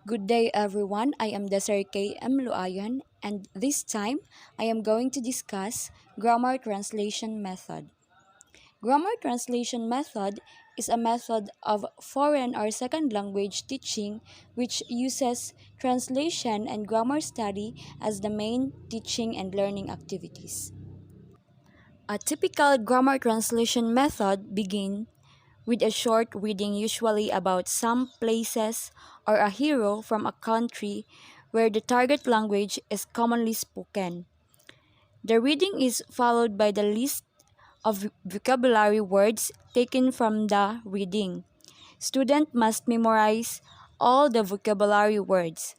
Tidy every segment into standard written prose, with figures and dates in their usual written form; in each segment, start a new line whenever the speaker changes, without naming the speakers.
Good day, everyone. I am Desiree K. M. Luayan, and this time I am going to discuss grammar translation method. Grammar translation method is a method of foreign or second language teaching which uses translation and grammar study as the main teaching and learning activities. A typical grammar translation method begins with a short reading, usually about some places or a hero from a country where the target language is commonly spoken. The reading is followed by the list of vocabulary words taken from the reading. Student must memorize all the vocabulary words.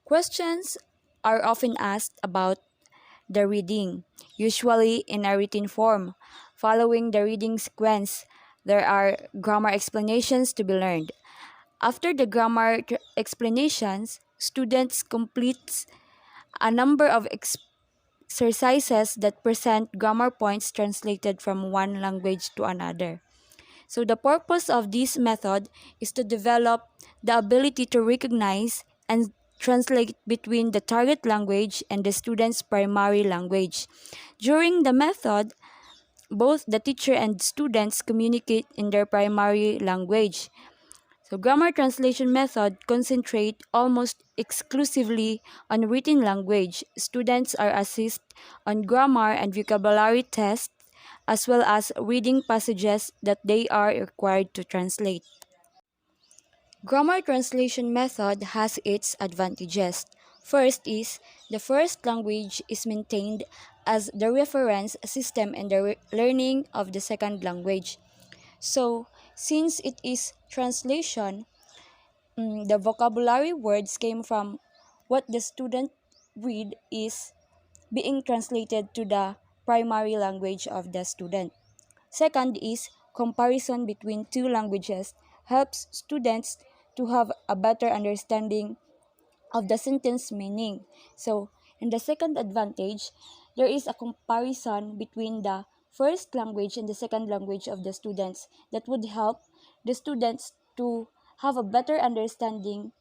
Questions are often asked about the reading, usually in a written form. Following the reading sequence, there are grammar explanations to be learned. After the explanations, students complete a number of exercises that present grammar points translated from one language to another. So the purpose of this method is to develop the ability to recognize and translate between the target language and the student's primary language. During the method, both the teacher and students communicate in their primary language. So grammar translation method concentrate almost exclusively on written language. Students are assessed on grammar and vocabulary tests as well as reading passages that they are required to translate. Grammar translation method has its advantages. First is the first language is maintained as the reference system in the learning of the second language. So, since it is translation, the vocabulary words came from what the student read is being translated to the primary language of the student. Second is comparison between two languages helps students to have a better understanding of the sentence meaning. So, in the second advantage, there is a comparison between the first language and the second language of the students that would help the students to have a better understanding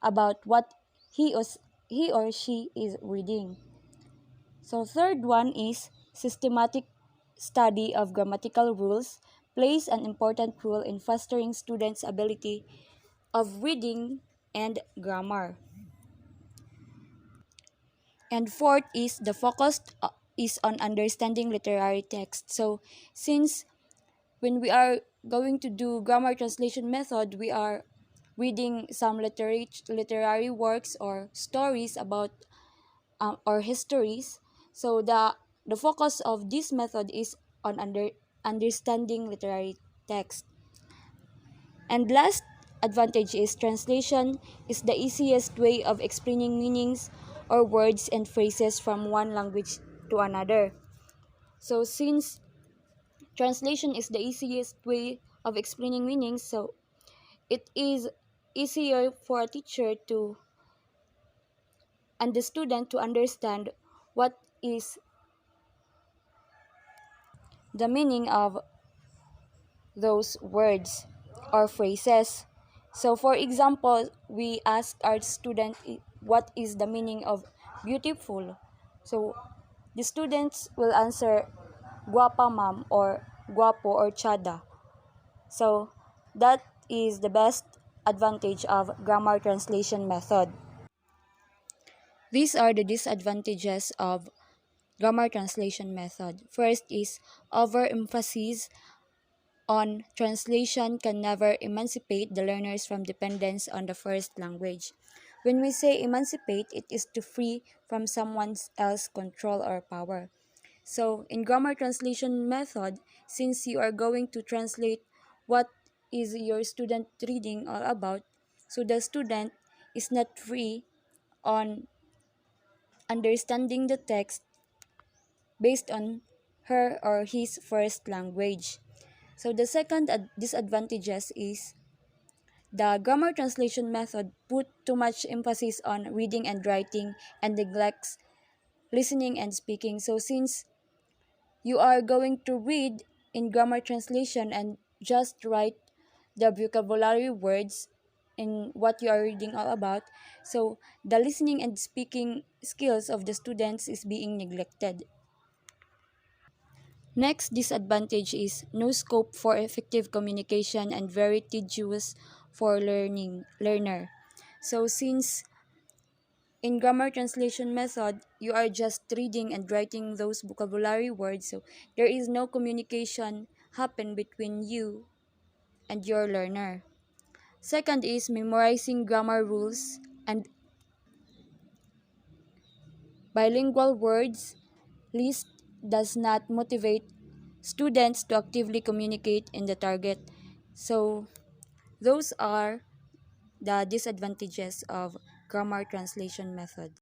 about what he or she is reading. So third one is systematic study of grammatical rules plays an important role in fostering students' ability of reading and grammar. And fourth is the focus is on understanding literary text. So since when we are going to do grammar translation method, we are reading some literary works or stories about or histories. So the focus of this method is on understanding literary text. And last advantage is translation is the easiest way of explaining meanings or words and phrases from one language to another. So since translation is the easiest way of explaining meanings, so it is easier for a teacher to and the student to understand what is the meaning of those words or phrases. So, for example, we ask our student what is the meaning of beautiful. So, the students will answer guapa ma'am or guapo or chada. So, that is the best advantage of grammar translation method. These are the disadvantages of grammar translation method. First is overemphasis on translation can never emancipate the learners from dependence on the first language. When we say emancipate, it is to free from someone else's control or power. So, in grammar translation method, since you are going to translate what is your student reading all about, so the student is not free on understanding the text based on her or his first language. So the second disadvantages is the grammar translation method put too much emphasis on reading and writing and neglects listening and speaking. So since you are going to read in grammar translation and just write the vocabulary words, in what you are reading all about. So the listening and speaking skills of the students is being neglected. Next disadvantage is no scope for effective communication and very tedious for learner. So since in grammar translation method, you are just reading and writing those vocabulary words, so there is no communication happen between you and your learner. Second is memorizing grammar rules and bilingual words list does not motivate students to actively communicate in the target. So those are the disadvantages of grammar translation method.